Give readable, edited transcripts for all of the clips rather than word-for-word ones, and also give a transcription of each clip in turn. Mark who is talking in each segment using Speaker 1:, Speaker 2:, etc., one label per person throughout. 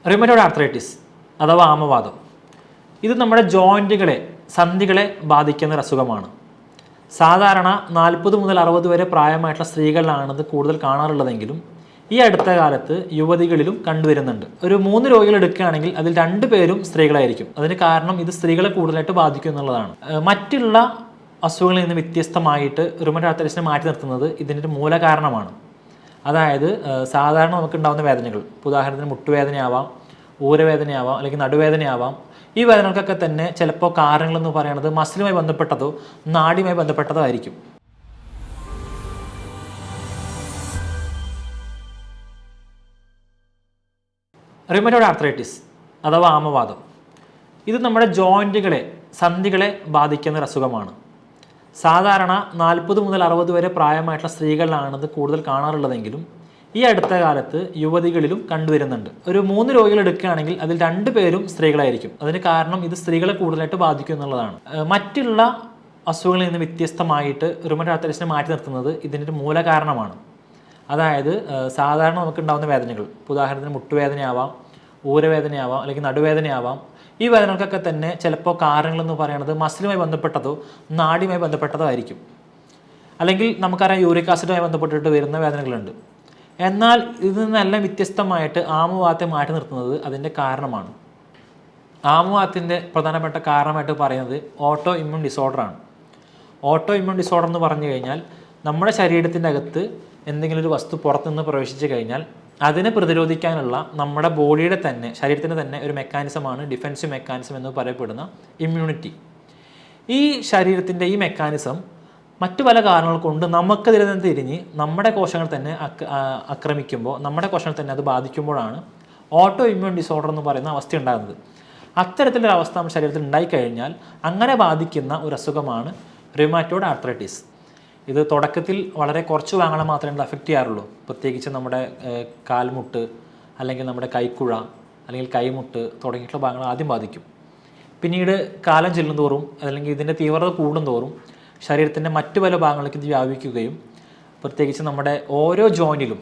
Speaker 1: റിമറ്റോയ്ഡ് arthritis അഥവാ ആമവാദം ഇത് നമ്മുടെ ജോയിൻറ്റുകളെ സന്ധികളെ ബാധിക്കുന്ന ഒരു അസുഖമാണ്. സാധാരണ 40 മുതൽ 60 വരെ പ്രായമായിട്ടുള്ള സ്ത്രീകളിലാണിത് കൂടുതൽ കാണാറുള്ളതെങ്കിലും ഈ അടുത്ത കാലത്ത് യുവതികളിലും കണ്ടുവരുന്നുണ്ട്. ഒരു 3 രോഗികൾ എടുക്കുകയാണെങ്കിൽ അതിൽ 2 പേരും സ്ത്രീകളായിരിക്കും. അതിന് കാരണം ഇത് സ്ത്രീകളെ കൂടുതലായിട്ട് ബാധിക്കും എന്നുള്ളതാണ്. മറ്റുള്ള അസുഖങ്ങളിൽ നിന്ന് വ്യത്യസ്തമായിട്ട് റിമറ്റോയ്ഡ് ആർത്രൈറ്റിസിനെ മാറ്റി നിർത്തുന്നത് ഇതിൻ്റെ ഒരു മൂല കാരണമാണ്. അതായത് സാധാരണ നമുക്കുണ്ടാകുന്ന വേദനകൾ, ഉദാഹരണത്തിന് മുട്ടുവേദനയാവാം, ഊരവേദനയാവാം, അല്ലെങ്കിൽ നടുവേദനയാവാം. ഈ വേദനകൾക്കൊക്കെ തന്നെ ചിലപ്പോൾ കാരണങ്ങളെന്ന് പറയുന്നത് മസിലുമായി ബന്ധപ്പെട്ടതോ നാഡിയുമായി ബന്ധപ്പെട്ടതോ ആയിരിക്കും. റിമറ്റോയ്ഡ് ആർത്രൈറ്റിസ് അഥവാ ആമവാദം ഇത് നമ്മുടെ ജോയിൻറ്റുകളെ സന്ധികളെ ബാധിക്കുന്ന ഒരു അസുഖമാണ്. സാധാരണ 40 മുതൽ 60 വരെ പ്രായമായിട്ടുള്ള സ്ത്രീകളിലാണിത് കൂടുതൽ കാണാറുള്ളതെങ്കിലും ഈ അടുത്ത കാലത്ത് യുവതികളിലും കണ്ടുവരുന്നുണ്ട്. ഒരു 3 രോഗികൾ എടുക്കുകയാണെങ്കിൽ അതിൽ 2 പേരും സ്ത്രീകളായിരിക്കും. അതിന് കാരണം ഇത് സ്ത്രീകളെ കൂടുതലായിട്ട് ബാധിക്കും എന്നുള്ളതാണ്. മറ്റുള്ള അസുഖങ്ങളിൽ നിന്ന് വ്യത്യസ്തമായിട്ട് റിമറ്റോയ്ഡ് ആർത്രൈറ്റിസിനെ മാറ്റി നിർത്തുന്നത് ഇതിൻ്റെ ഒരു മൂല കാരണമാണ്. അതായത് സാധാരണ നമുക്കുണ്ടാകുന്ന വേദനകൾ, ഉദാഹരണത്തിന് മുട്ടുവേദനയാവാം, ഊരവേദനയാവാം, അല്ലെങ്കിൽ നടുവേദനയാവാം. ഈ വേദനകൾക്കൊക്കെ തന്നെ ചിലപ്പോൾ കാരണങ്ങളെന്ന് പറയുന്നത് മസിലുമായി ബന്ധപ്പെട്ടതോ നാഡിയുമായി ബന്ധപ്പെട്ടതോ ആയിരിക്കും. അല്ലെങ്കിൽ നമുക്കറിയാം യൂറിക് ആസിഡുമായി ബന്ധപ്പെട്ടിട്ട് വരുന്ന വേദനകളുണ്ട്. എന്നാൽ ഇതിൽ നിന്നെല്ലാം വ്യത്യസ്തമായിട്ട് ആമവാദത്തെ മാറ്റി നിർത്തുന്നത് അതിൻ്റെ കാരണമാണ്. ആമവാദത്തിൻ്റെ പ്രധാനപ്പെട്ട കാരണമായിട്ട് പറയുന്നത് ഓട്ടോ ഇമ്മ്യൂൺ ഡിസോർഡറാണ്. ഓട്ടോ ഇമ്മ്യൂൺ ഡിസോർഡർ എന്ന് പറഞ്ഞു കഴിഞ്ഞാൽ നമ്മുടെ ശരീരത്തിൻ്റെ അകത്ത് എന്തെങ്കിലും ഒരു വസ്തു പുറത്തുനിന്ന് പ്രവേശിച്ചു കഴിഞ്ഞാൽ അതിനെ പ്രതിരോധിക്കാനുള്ള നമ്മുടെ ബോഡിയുടെ തന്നെ ശരീരത്തിൻ്റെ തന്നെ ഒരു മെക്കാനിസമാണ് ഡിഫെൻസീവ് മെക്കാനിസം എന്ന് പറയപ്പെടുന്ന ഇമ്മ്യൂണിറ്റി. ഈ ശരീരത്തിൻ്റെ ഈ മെക്കാനിസം മറ്റു പല കാരണങ്ങൾ കൊണ്ട് നമുക്കെതിരെ നിന്ന് തിരിഞ്ഞ് നമ്മുടെ കോശങ്ങൾ തന്നെ ആക്രമിക്കുമ്പോൾ, നമ്മുടെ കോശങ്ങൾ തന്നെ അത് ബാധിക്കുമ്പോഴാണ് ഓട്ടോ ഇമ്മ്യൂൺ ഡിസോർഡർ എന്ന് പറയുന്ന അവസ്ഥ ഉണ്ടാകുന്നത്. അത്തരത്തിലൊരു അവസ്ഥ നമ്മുടെ ശരീരത്തിൽ ഉണ്ടായിക്കഴിഞ്ഞാൽ അങ്ങനെ ബാധിക്കുന്ന ഒരു അസുഖമാണ് റിമറ്റോയ്ഡ് ആർത്രൈറ്റിസ്. ഇത് തുടക്കത്തിൽ വളരെ കുറച്ച് ഭാഗങ്ങളെ മാത്രമേ ഇത് അഫക്റ്റ് ചെയ്യാറുള്ളൂ. പ്രത്യേകിച്ച് നമ്മുടെ കാൽമുട്ട്, അല്ലെങ്കിൽ നമ്മുടെ കൈക്കുഴ, അല്ലെങ്കിൽ കൈമുട്ട് തുടങ്ങിയിട്ടുള്ള ഭാഗങ്ങൾ ആദ്യം ബാധിക്കും. പിന്നീട് കാലം ചെല്ലുന്തോറും അല്ലെങ്കിൽ ഇതിൻ്റെ തീവ്രത കൂടുന്തോറും ശരീരത്തിൻ്റെ മറ്റു പല ഭാഗങ്ങളിലേക്ക് ഇത് വ്യാപിക്കുകയും പ്രത്യേകിച്ച് നമ്മുടെ ഓരോ ജോയിൻറ്റിലും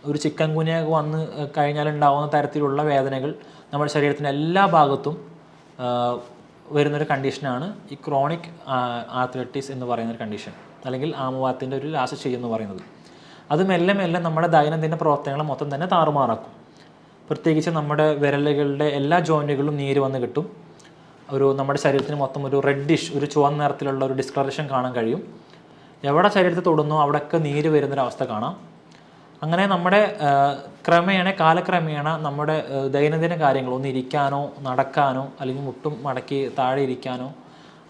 Speaker 1: ഒരു ചിക്കൻ ഗുനിയ വന്ന് കഴിഞ്ഞാൽ ഉണ്ടാകുന്ന തരത്തിലുള്ള വേദനകൾ നമ്മുടെ ശരീരത്തിൻ്റെ എല്ലാ ഭാഗത്തും വരുന്നൊരു കണ്ടീഷനാണ് ഈ ക്രോണിക് ആർത്രൈറ്റിസ് എന്ന് പറയുന്നൊരു കണ്ടീഷൻ, അല്ലെങ്കിൽ ആമവാദത്തിൻ്റെ ഒരു ലാസ്റ്റ് സ്റ്റേജ് എന്ന് പറയുന്നത്. അത് മെല്ലെ മെല്ലെ നമ്മുടെ ദൈനംദിന പ്രവർത്തനങ്ങളെ മൊത്തം തന്നെ താറുമാറാക്കും. പ്രത്യേകിച്ച് നമ്മുടെ വിരലുകളുടെ എല്ലാ ജോയിൻറ്റുകളിലും നീര് വന്ന് കിട്ടും. നമ്മുടെ ശരീരത്തിന് മൊത്തം ഒരു റെഡിഷ്, ഒരു ചുവന്ന നിറത്തിലുള്ള ഒരു ഡിസ്കളറേഷൻ കാണാൻ കഴിയും. എവിടെ ശരീരത്തിൽ തൊടുന്നോ അവിടെയൊക്കെ നീര് വരുന്നൊരവസ്ഥ കാണാം. അങ്ങനെ നമ്മുടെ കാലക്രമേണ നമ്മുടെ ദൈനംദിന കാര്യങ്ങൾ ഒന്ന് ഇരിക്കാനോ നടക്കാനോ അല്ലെങ്കിൽ മുട്ടും മടക്കി താഴെ ഇരിക്കാനോ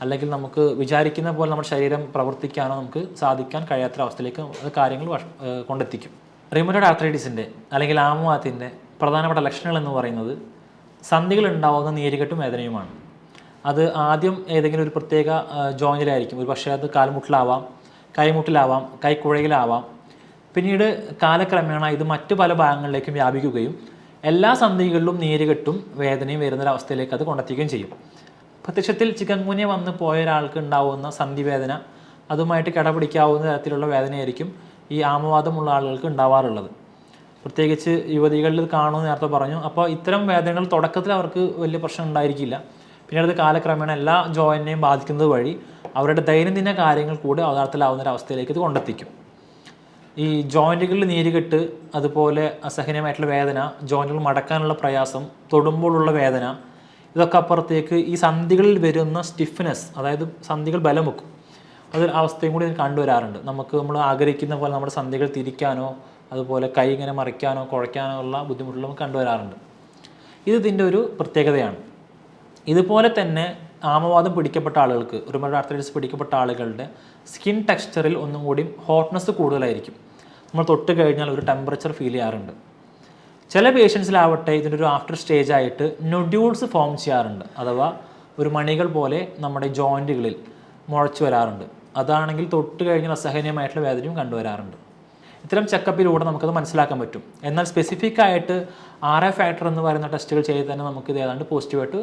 Speaker 1: അല്ലെങ്കിൽ നമുക്ക് വിചാരിക്കുന്ന പോലെ നമ്മുടെ ശരീരം പ്രവർത്തിക്കാനോ നമുക്ക് സാധിക്കാൻ കഴിയാത്തൊരവസ്ഥയിലേക്ക് കാര്യങ്ങൾ കൊണ്ടെത്തിക്കും. റിമറ്റോയ്ഡ് ആർത്രൈറ്റിസിൻ്റെ അല്ലെങ്കിൽ ആമവാദത്തിൻ്റെ പ്രധാനപ്പെട്ട ലക്ഷണങ്ങൾ എന്ന് പറയുന്നത് സന്ധികൾ ഉണ്ടാവുന്ന നീരുകെട്ടും വേദനയുമാണ്. അത് ആദ്യം ഏതെങ്കിലും ഒരു പ്രത്യേക ജോയിൻറ്റിലായിരിക്കും. ഒരു പക്ഷേ അത് കാൽമുട്ടിലാവാം, കൈമുട്ടിലാവാം, കൈക്കുഴയിലാവാം. പിന്നീട് കാലക്രമേണ ഇത് മറ്റു പല ഭാഗങ്ങളിലേക്കും വ്യാപിക്കുകയും എല്ലാ സന്ധികളിലും നീരുകെട്ടും വേദനയും വരുന്നൊരവസ്ഥയിലേക്ക് അത് കൊണ്ടെത്തിക്കുകയും ചെയ്യും. പ്രത്യക്ഷത്തിൽ ചിക്കൻ ഗുനിയ വന്ന് പോയ ഒരാൾക്ക് ഉണ്ടാവുന്ന സന്ധിവേദന അതുമായിട്ട് കിടപിടിക്കാവുന്ന തരത്തിലുള്ള വേദനയായിരിക്കും ഈ ആമവാദമുള്ള ആളുകൾക്ക് ഉണ്ടാവാറുള്ളത്. പ്രത്യേകിച്ച് യുവതികളിൽ കാണുമെന്ന് നേരത്തെ പറഞ്ഞു. അപ്പോൾ ഇത്തരം വേദനകൾ തുടക്കത്തിൽ അവർക്ക് വലിയ പ്രശ്നം ഉണ്ടായിരിക്കില്ല. പിന്നീട് അത് കാലക്രമേണ എല്ലാ ജോയിൻറ്റിനെയും ബാധിക്കുന്നത് വഴി അവരുടെ ദൈനംദിന കാര്യങ്ങൾ കൂടി അവതാളത്തിലാവുന്നൊരവസ്ഥയിലേക്ക് ഇത് കൊണ്ടെത്തിക്കും. ഈ ജോയിൻറ്റുകളിൽ നീരുകെട്ട്, അതുപോലെ അസഹനീയമായിട്ടുള്ള വേദന, ജോയിൻറ്റുകൾ മടക്കാനുള്ള പ്രയാസം, തൊടുമ്പോഴുള്ള വേദന, ഇതൊക്കെ അപ്പുറത്തേക്ക് ഈ സന്ധികളിൽ വരുന്ന സ്റ്റിഫ്നെസ്, അതായത് സന്ധികൾ ബലം വെക്കും, അതൊരു അവസ്ഥയും കൂടി കണ്ടുവരാറുണ്ട്. നമ്മൾ ആഗ്രഹിക്കുന്ന പോലെ നമ്മുടെ സന്ധികൾ തിരിക്കാനോ അതുപോലെ കൈ ഇങ്ങനെ മറിക്കാനോ കുഴയ്ക്കാനോ ഉള്ള ബുദ്ധിമുട്ടുകൾ നമുക്ക് കണ്ടുവരാറുണ്ട്. ഇതിൻ്റെ ഒരു പ്രത്യേകതയാണ്. ഇതുപോലെ തന്നെ ആമവാദം പിടിക്കപ്പെട്ട ആളുകൾക്ക്, റിമറ്റോയ്ഡ് ആർത്രൈറ്റിസ് പിടിക്കപ്പെട്ട ആളുകളുടെ സ്കിൻ ടെക്സ്ചറിൽ ഒന്നും കൂടി ഹോട്ട്നെസ് കൂടുതലായിരിക്കും. നമ്മൾ തൊട്ട് കഴിഞ്ഞാൽ ഒരു ടെമ്പറേച്ചർ ഫീൽ ചെയ്യാറുണ്ട്. ചില പേഷ്യൻസിലാവട്ടെ ഇതിൻ്റെ ഒരു ആഫ്റ്റർ സ്റ്റേജ് ആയിട്ട് നൊഡ്യൂൾസ് ഫോം ചെയ്യാറുണ്ട്. അഥവാ ഒരു മണികൾ പോലെ നമ്മുടെ ജോയിൻറ്റുകളിൽ മുളച്ചു വരാറുണ്ട്. അതാണെങ്കിൽ തൊട്ട് കഴിഞ്ഞാൽ അസഹനീയമായിട്ടുള്ള വേദനയും കണ്ടുവരാറുണ്ട്. ഇത്തരം ചെക്കപ്പിലൂടെ നമുക്കത് മനസ്സിലാക്കാൻ പറ്റും. എന്നാൽ സ്പെസിഫിക് ആയിട്ട് RA ഫാക്ടർ എന്ന് പറയുന്ന ടെസ്റ്റുകൾ ചെയ്ത് തന്നെ നമുക്കിത് ഏതാണ്ട് പോസിറ്റീവായിട്ട്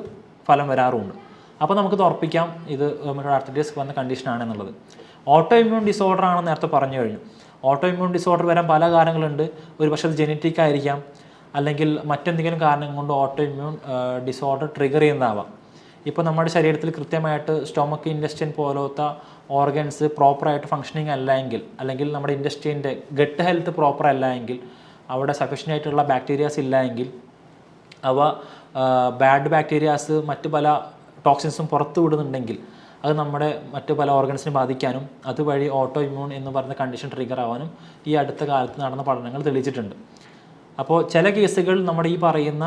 Speaker 1: ഫലം വരാറുമുണ്ട്. അപ്പോൾ നമുക്കിത് ഉറപ്പിക്കാം ഇത് റിമറ്റോയ്ഡ് ആർത്രൈറ്റിസ് വന്ന കണ്ടീഷനാണെന്നുള്ളത്. ഓട്ടോ ഇമ്മ്യൂൺ ഡിസോർഡർ ആണെന്ന് നേരത്തെ പറഞ്ഞു കഴിഞ്ഞു. ഓട്ടോ ഇമ്മ്യൂൺ ഡിസോർഡർ വരാൻ പല കാരണങ്ങളുണ്ട്. ഒരു പക്ഷേ അത് ജെനറ്റിക് ആയിരിക്കാം, അല്ലെങ്കിൽ മറ്റെന്തെങ്കിലും കാരണം കൊണ്ട് ഓട്ടോ ഇമ്മ്യൂൺ ഡിസോർഡർ ട്രിഗർ ചെയ്യുന്നതാവാം. ഇപ്പോൾ നമ്മുടെ ശരീരത്തിൽ കൃത്യമായിട്ട് സ്റ്റൊമക്ക് ഇൻറ്റെസ്റ്റൈൻ പോലത്തെ ഓർഗൻസ് പ്രോപ്പറായിട്ട് ഫങ്ഷനിങ് അല്ല എങ്കിൽ, അല്ലെങ്കിൽ നമ്മുടെ ഇൻറ്റെസ്റ്റൈൻ്റെ ഗട്ട് ഹെൽത്ത് പ്രോപ്പർ അല്ല എങ്കിൽ, അവിടെ സഫീഷ്യൻ്റ് ആയിട്ടുള്ള ബാക്ടീരിയാസ് ഇല്ല എങ്കിൽ അവ ബാഡ് ബാക്ടീരിയാസ് മറ്റ് പല ടോക്സിൻസും പുറത്തു വിടുന്നുണ്ടെങ്കിൽ അത് നമ്മുടെ മറ്റു പല ഓർഗൻസിനെ ബാധിക്കാനും അതുവഴി ഓട്ടോ ഇമ്മ്യൂൺ എന്ന് പറയുന്ന കണ്ടീഷൻ ട്രിഗർ ആവാനും ഈ അടുത്ത കാലത്ത് നടന്ന പഠനങ്ങൾ തെളിയിച്ചിട്ടുണ്ട്. അപ്പോൾ ചില കേസുകൾ നമ്മുടെ ഈ പറയുന്ന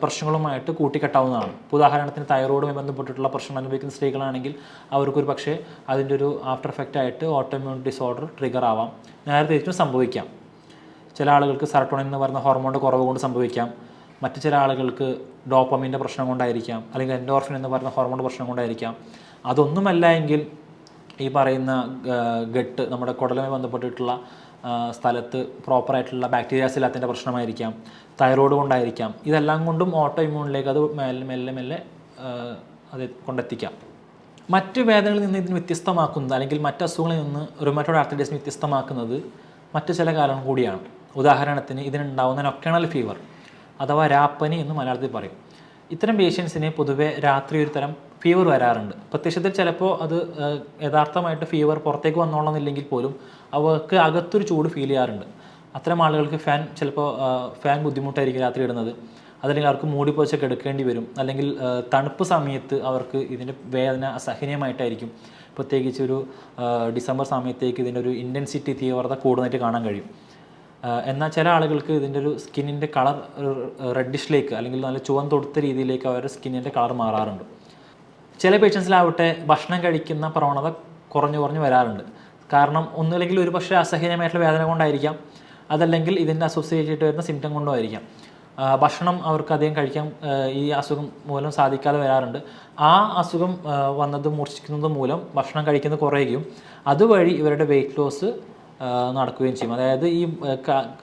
Speaker 1: പ്രശ്നങ്ങളുമായിട്ട് കൂട്ടിക്കെട്ടാവുന്നതാണ്. ഉദാഹരണത്തിന് തൈറോയിഡുമായി ബന്ധപ്പെട്ടിട്ടുള്ള പ്രശ്നം അനുഭവിക്കുന്ന സ്ത്രീകളാണെങ്കിൽ അവർക്കൊരു പക്ഷേ അതിൻ്റെ ഒരു ആഫ്റ്റർ എഫക്റ്റ് ആയിട്ട് ഓട്ടോ ഇമ്മ്യൂൺ ഡിസോർഡർ ട്രിഗർ ആവാം. നേരെ തിരിച്ചും സംഭവിക്കാം. ചില ആളുകൾക്ക് സെറട്ടോണിൻ എന്ന് പറയുന്ന ഹോർമോണിൻ്റെ കുറവ് കൊണ്ട് സംഭവിക്കാം. മറ്റു ചില ആളുകൾക്ക് ഡോപ്പമിൻ്റെ പ്രശ്നം കൊണ്ടായിരിക്കാം, അല്ലെങ്കിൽ എൻഡോർഫിൻ എന്ന് പറയുന്ന ഹോർമോണിൻ്റെ പ്രശ്നം കൊണ്ടായിരിക്കാം. അതൊന്നുമല്ല എങ്കിൽ ഈ പറയുന്ന ഗട്ട് നമ്മുടെ കുടലുമായി ബന്ധപ്പെട്ടിട്ടുള്ള സ്ഥലത്ത് പ്രോപ്പറായിട്ടുള്ള ബാക്ടീരിയാസ് ഇല്ലാത്തതിൻ്റെ പ്രശ്നമായിരിക്കാം, തൈറോയ്ഡ് കൊണ്ടായിരിക്കാം. ഇതെല്ലാം കൊണ്ടും ഓട്ടോ ഇമ്മ്യൂണിലേക്ക് അത് മെല്ലെ അത് കൊണ്ടെത്തിക്കാം. മറ്റ് വേദനകളിൽ നിന്ന് ഇതിന് വ്യത്യസ്തമാക്കുന്നത്, അല്ലെങ്കിൽ മറ്റ് അസുഖങ്ങളിൽ നിന്ന് റുമറ്റോയ്ഡ് ആർത്രൈറ്റിസിന് വ്യത്യസ്തമാക്കുന്നത് മറ്റ് ചില കാരണങ്ങൾ കൂടിയാണ്. ഉദാഹരണത്തിന് ഇതിനുണ്ടാകുന്ന നൊക്ടേണൽ ഫീവർ അഥവാ രാപ്പനി എന്ന് മലയാളത്തിൽ പറയും. ഇത്തരം പേഷ്യൻസിന് പൊതുവെ രാത്രി ഒരു തരം ഫീവർ വരാറുണ്ട്. പ്രത്യക്ഷത്തിൽ ചിലപ്പോൾ അത് യഥാർത്ഥമായിട്ട് ഫീവർ പുറത്തേക്ക് വന്നോളന്നില്ലെങ്കിൽ പോലും അവർക്ക് അകത്തൊരു ചൂട് ഫീൽ ചെയ്യാറുണ്ട്. അത്തരം ആളുകൾക്ക് ഫാൻ ബുദ്ധിമുട്ടായിരിക്കും രാത്രി ഇടുന്നത്, അതല്ലെങ്കിൽ അവർക്ക് മൂടിപ്പോച്ചൊക്കെ എടുക്കേണ്ടി വരും, അല്ലെങ്കിൽ തണുപ്പ് സമയത്ത് അവർക്ക് ഇതിൻ്റെ വേദന അസഹനീയമായിട്ടായിരിക്കും. പ്രത്യേകിച്ച് ഒരു ഡിസംബർ സമയത്തേക്ക് ഇതിൻ്റെ ഒരു ഇൻറ്റൻസിറ്റി തീവ്രത കൂടുന്നതായിട്ട് കാണാൻ കഴിയും. എന്നാൽ ചില ആളുകൾക്ക് ഇതിൻ്റെ ഒരു സ്കിന്നിൻ്റെ കളർ റെഡിഷിലേക്ക്, അല്ലെങ്കിൽ നല്ല ചുവൻ തൊടുത്ത രീതിയിലേക്ക് അവരുടെ സ്കിന്നിൻ്റെ കളർ മാറാറുണ്ട്. ചില പേഷ്യൻസിലാവട്ടെ ഭക്ഷണം കഴിക്കുന്ന പ്രവണത കുറഞ്ഞു വരാറുണ്ട്. കാരണം ഒന്നുമില്ലെങ്കിൽ ഒരു പക്ഷേ അസഹനീയമായിട്ടുള്ള വേദന കൊണ്ടായിരിക്കാം, അതല്ലെങ്കിൽ ഇതിൻ്റെ അസോസിയേറ്റ് ആയിട്ട് വരുന്ന സിംറ്റം കൊണ്ടും ആയിരിക്കാം. ഭക്ഷണം അവർക്ക് അധികം കഴിക്കാൻ ഈ അസുഖം മൂലം സാധിക്കാതെ വരാറുണ്ട്. ആ അസുഖം മൂർച്ഛിക്കുന്നത് മൂലം ഭക്ഷണം കഴിക്കുന്നത് കുറയുകയും അതുവഴി ഇവരുടെ വെയിറ്റ് ലോസ് നടക്കുകയും ചെയ്യും. അതായത് ഈ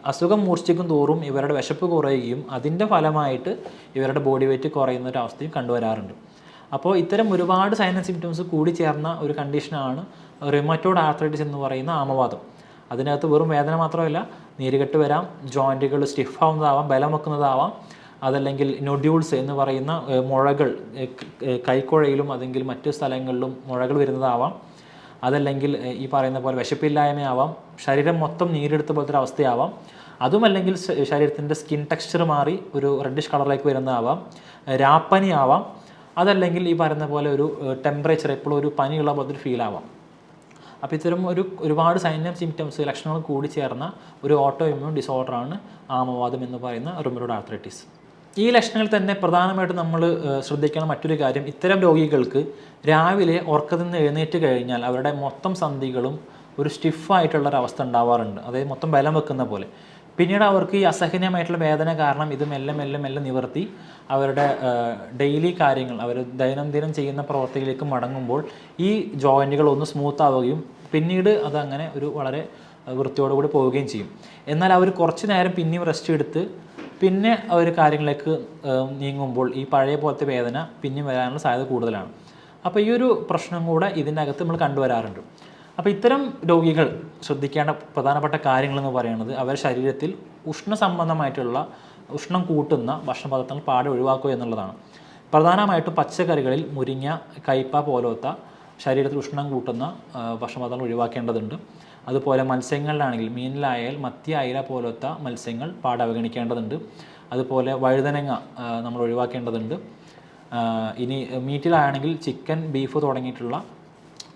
Speaker 1: അസുഖം മൂർച്ഛിക്കും തോറും ഇവരുടെ വിശപ്പ് കുറയുകയും അതിൻ്റെ ഫലമായിട്ട് ഇവരുടെ ബോഡി വെയിറ്റ് കുറയുന്ന ഒരു അവസ്ഥയും കണ്ടുവരാറുണ്ട്. അപ്പോൾ ഇത്തരം ഒരുപാട് സൈൻ ആൻഡ് സിംറ്റംസ് കൂടി ചേർന്ന ഒരു കണ്ടീഷനാണ് റുമറ്റോയ്ഡ് ആർത്രൈറ്റിസ് എന്ന് പറയുന്ന ആമവാദം. അതിനകത്ത് വെറും വേദന മാത്രമല്ല, നീരുകെട്ട് വരാം, ജോയിൻറ്റുകൾ സ്റ്റിഫ് ആവുന്നതാവാം, ബലം വെക്കുന്നതാവാം, അതല്ലെങ്കിൽ നൊഡ്യൂൾസ് എന്ന് പറയുന്ന മുഴകൾ കൈക്കുഴയിലും അല്ലെങ്കിൽ മറ്റു സ്ഥലങ്ങളിലും മുഴകൾ വരുന്നതാവാം, അതല്ലെങ്കിൽ ഈ പറയുന്ന പോലെ വിശപ്പില്ലായ്മയാവാം, ശരീരം മൊത്തം നീരെടുത്ത പോലത്തെ ഒരു അവസ്ഥയാവാം, അതുമല്ലെങ്കിൽ ശരീരത്തിൻ്റെ സ്കിൻ ടെക്സ്ചർ മാറി ഒരു റെഡിഷ് കളറിലേക്ക് വരുന്നതാവാം, രാപ്പനി ആവാം, അതല്ലെങ്കിൽ ഈ പറയുന്ന പോലെ ഒരു ടെമ്പറേച്ചർ എപ്പോഴും ഒരു പനിയുള്ള പോലത്തെ ഒരു ഫീൽ ആവാം. അപ്പോൾ ഇത്തരം ഒരുപാട് സൈൻ ആൻഡ് സിംറ്റംസ് ലക്ഷണങ്ങൾ കൂടി ചേർന്ന ഒരു ഓട്ടോ ഇമ്മ്യൂൺ ഡിസോർഡറാണ് ആമവാദം എന്ന് പറയുന്ന റുമറ്റോയ്ഡ് ആർത്രൈറ്റിസ്. ഈ ലക്ഷണങ്ങൾ തന്നെ പ്രധാനമായിട്ടും നമ്മൾ ശ്രദ്ധിക്കുന്ന മറ്റൊരു കാര്യം, ഇത്തരം രോഗികൾക്ക് രാവിലെ ഉറക്കത്തിൽ നിന്ന് എഴുന്നേറ്റ് കഴിഞ്ഞാൽ അവരുടെ മൊത്തം സന്ധികളും ഒരു സ്റ്റിഫായിട്ടുള്ളൊരവസ്ഥ ഉണ്ടാവാറുണ്ട്. അതായത് മൊത്തം ബലം വെക്കുന്ന പോലെ. പിന്നീട് അവർക്ക് ഈ അസഹനീയമായിട്ടുള്ള വേദന കാരണം ഇത് മെല്ലെ നിവർത്തി അവരുടെ ഡെയിലി കാര്യങ്ങൾ, അവർ ദൈനംദിനം ചെയ്യുന്ന പ്രവർത്തികളിലേക്ക് മടങ്ങുമ്പോൾ ഈ ജോയിൻറ്റുകൾ ഒന്ന് സ്മൂത്ത് ആവുകയും പിന്നീട് അതങ്ങനെ ഒരു വളരെ വൃത്തിയോടുകൂടി പോവുകയും ചെയ്യും. എന്നാൽ അവർ കുറച്ച് നേരം പിന്നെയും റെസ്റ്റ് എടുത്ത് പിന്നെ അവർ കാര്യങ്ങളിലേക്ക് നീങ്ങുമ്പോൾ ഈ പഴയ പോലത്തെ വേദന പിന്നെയും വരാനുള്ള സാധ്യത കൂടുതലാണ്. അപ്പോൾ ഈ ഒരു പ്രശ്നം കൂടെ ഇതിൻ്റെ അകത്ത് നമ്മൾ കണ്ടുവരാറുണ്ട്. അപ്പോൾ ഇത്തരം രോഗികൾ ശ്രദ്ധിക്കേണ്ട പ്രധാനപ്പെട്ട കാര്യങ്ങളെന്ന് പറയുന്നത് അവരുടെ ശരീരത്തിൽ ഉഷ്ണസംബന്ധമായിട്ടുള്ള ഉഷ്ണം കൂട്ടുന്ന ഭക്ഷണപദാർത്ഥങ്ങൾ പാടെ ഒഴിവാക്കുക എന്നുള്ളതാണ്. പ്രധാനമായിട്ടും പച്ചക്കറികളിൽ മുരിങ്ങ, കയ്പ പോലത്തെ ശരീരത്തിൽ ഉഷ്ണം കൂട്ടുന്ന ഭക്ഷണപദാർത്ഥങ്ങൾ ഒഴിവാക്കേണ്ടതുണ്ട്. അതുപോലെ മത്സ്യങ്ങളിലാണെങ്കിൽ മീനിലായാൽ മത്തി, അയില പോലത്തെ മത്സ്യങ്ങൾ പാടെ അവഗണിക്കേണ്ടതുണ്ട്. അതുപോലെ വഴുതനങ്ങ നമ്മൾ ഒഴിവാക്കേണ്ടതുണ്ട്. ഇനി മീറ്റിലാണെങ്കിൽ ചിക്കൻ, ബീഫ് തുടങ്ങിയിട്ടുള്ള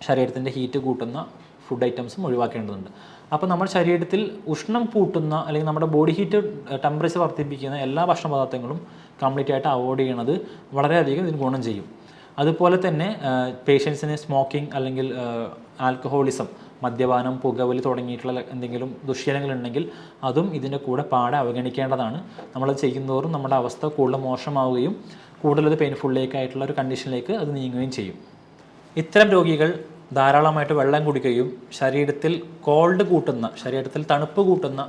Speaker 1: ശരീരത്തിൻ്റെ ഹീറ്റ് കൂട്ടുന്ന ഫുഡ് ഐറ്റംസും ഒഴിവാക്കേണ്ടതുണ്ട്. അപ്പോൾ നമ്മുടെ ശരീരത്തിൽ ഉഷ്ണം കൂട്ടുന്ന അല്ലെങ്കിൽ നമ്മുടെ ബോഡി ഹീറ്റ് ടെമ്പറേച്ചർ വർദ്ധിപ്പിക്കുന്ന എല്ലാ ഭക്ഷണ പദാർത്ഥങ്ങളും കംപ്ലീറ്റ് ആയിട്ട് അവോയ്ഡ് ചെയ്യണത് വളരെയധികം ഇതിന് ഗുണം ചെയ്യും. അതുപോലെ തന്നെ പേഷ്യൻസിന് സ്മോക്കിംഗ് അല്ലെങ്കിൽ ആൽക്കഹോളിസം, മദ്യപാനം, പുകവലി തുടങ്ങിയിട്ടുള്ള എന്തെങ്കിലും ദുശ്ശീലങ്ങളുണ്ടെങ്കിൽ അതും ഇതിൻ്റെ കൂടെ പാടെ അവഗണിക്കേണ്ടതാണ്. നമ്മളത് ചെയ്യുന്നതോറും നമ്മുടെ അവസ്ഥ കൂടുതൽ മോശമാവുകയും കൂടുതലത് പെയിൻഫുള്ളിലേക്കായിട്ടുള്ള ഒരു കണ്ടീഷനിലേക്ക് അത് നീങ്ങുകയും ചെയ്യും. ഇത്തരം രോഗികൾ ധാരാളമായിട്ട് വെള്ളം കുടിക്കുകയും ശരീരത്തിൽ കോൾഡ് കൂട്ടുന്ന, ശരീരത്തിൽ തണുപ്പ് കൂട്ടുന്ന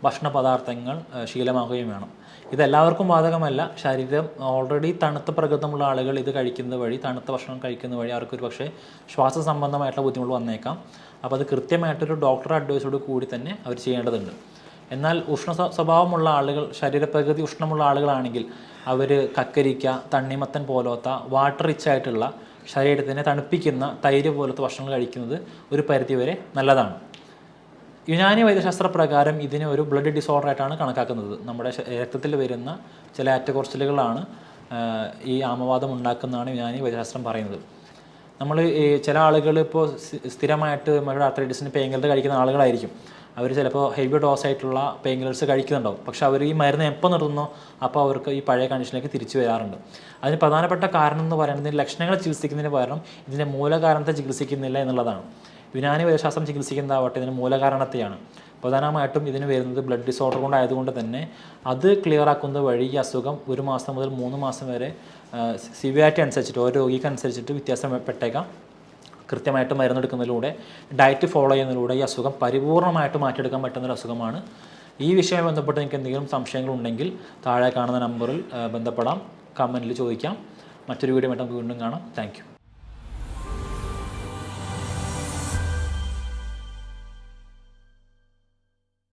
Speaker 1: ഭക്ഷണ പദാർത്ഥങ്ങൾ ശീലമാക്കുകയും വേണം. ഇതെല്ലാവർക്കും ബാധകമല്ല. ശരീരം ഓൾറെഡി തണുത്ത പ്രകൃതമുള്ള ആളുകൾ ഇത് കഴിക്കുന്നത് വഴി, തണുത്ത ഭക്ഷണം കഴിക്കുന്ന വഴി അവർക്കൊരു പക്ഷേ ശ്വാസ സംബന്ധമായിട്ടുള്ള ബുദ്ധിമുട്ട് വന്നേക്കാം. അപ്പോൾ അത് കൃത്യമായിട്ടൊരു ഡോക്ടർ അഡ്വൈസോട് കൂടി തന്നെ അവർ ചെയ്യേണ്ടതുണ്ട്. എന്നാൽ സ്വഭാവമുള്ള ആളുകൾ, ശരീരപ്രകൃതി ഉഷ്ണമുള്ള ആളുകളാണെങ്കിൽ അവർ കക്കരിക്ക, തണ്ണിമത്തൻ പോലത്തെ വാട്ടർ റിച്ച് ആയിട്ടുള്ള ശരീരത്തിനെ തണുപ്പിക്കുന്ന തൈര് പോലത്തെ ഭക്ഷണങ്ങൾ കഴിക്കുന്നത് ഒരു പരിധിവരെ നല്ലതാണ്. യുനാനി വൈദ്യശാസ്ത്ര പ്രകാരം ഇതിനെ ഒരു ബ്ലഡ് ഡിസോർഡർ ആയിട്ടാണ് കണക്കാക്കുന്നത്. നമ്മുടെ രക്തത്തിൽ വരുന്ന ചില ഏറ്റക്കുറച്ചിലുകളാണ് ഈ ആമവാദം ഉണ്ടാക്കുന്നതാണ് യുനാനി വൈദ്യശാസ്ത്രം പറയുന്നത്. നമ്മൾ ചില ആളുകൾ ഇപ്പോൾ സ്ഥിരമായിട്ട് നമ്മുടെ ആർത്രൈറ്റിസിന് പെയിൻ കില്ലർ കഴിക്കുന്ന ആളുകളായിരിക്കും. അവർ ചിലപ്പോൾ ഹെവി ഡോസ് ആയിട്ടുള്ള പെയിൻ കില്ലേഴ്സ് കഴിക്കുന്നുണ്ടാവും. പക്ഷെ അവർ ഈ മരുന്ന് എപ്പോൾ നിർത്തുന്നോ അപ്പോൾ അവർക്ക് ഈ പഴയ കണ്ടീഷനിലേക്ക് തിരിച്ചു വരാറുണ്ട്. അതിന് പ്രധാനപ്പെട്ട കാരണം എന്ന് പറയുന്നത് ലക്ഷണങ്ങൾ ചികിത്സിക്കുന്നതിന് പകരം ഇതിൻ്റെ മൂലകാരണത്തെ ചികിത്സിക്കുന്നില്ല എന്നുള്ളതാണ്. യുനാനി വൈദ്യശാസ്ത്രം ചികിത്സിക്കുന്നതാവട്ടെ ഇതിന് മൂലകാരണത്തെയാണ്. പ്രധാനമായിട്ടും ഇതിന് വരുന്നത് ബ്ലഡ് ഡിസോർഡർ കൊണ്ടായതുകൊണ്ട് തന്നെ അത് ക്ലിയർ ആക്കുന്നത് വഴി ഈ അസുഖം 1 മാസം മുതൽ 3 മാസം വരെ സിവിയാരിറ്റി അനുസരിച്ചിട്ട് ഓരോ രോഗിക്ക് അനുസരിച്ചിട്ട് വ്യത്യാസപ്പെട്ടേക്കാം. കൃത്യമായിട്ട് മരുന്നെടുക്കുന്നതിലൂടെ, ഡയറ്റ് ഫോളോ ചെയ്യുന്നതിലൂടെ ഈ അസുഖം പരിപൂർണമായിട്ട് മാറ്റിയെടുക്കാൻ പറ്റുന്നൊരു അസുഖമാണ്. ഈ വിഷയവുമായി ബന്ധപ്പെട്ട് നിങ്ങൾക്ക് എന്തെങ്കിലും സംശയങ്ങളുണ്ടെങ്കിൽ താഴെ കാണുന്ന നമ്പറിൽ ബന്ധപ്പെടാം, കമൻറ്റിൽ ചോദിക്കാം. മറ്റൊരു വീഡിയോ ആയിട്ട് നമുക്ക് വീണ്ടും കാണാം. Thank you.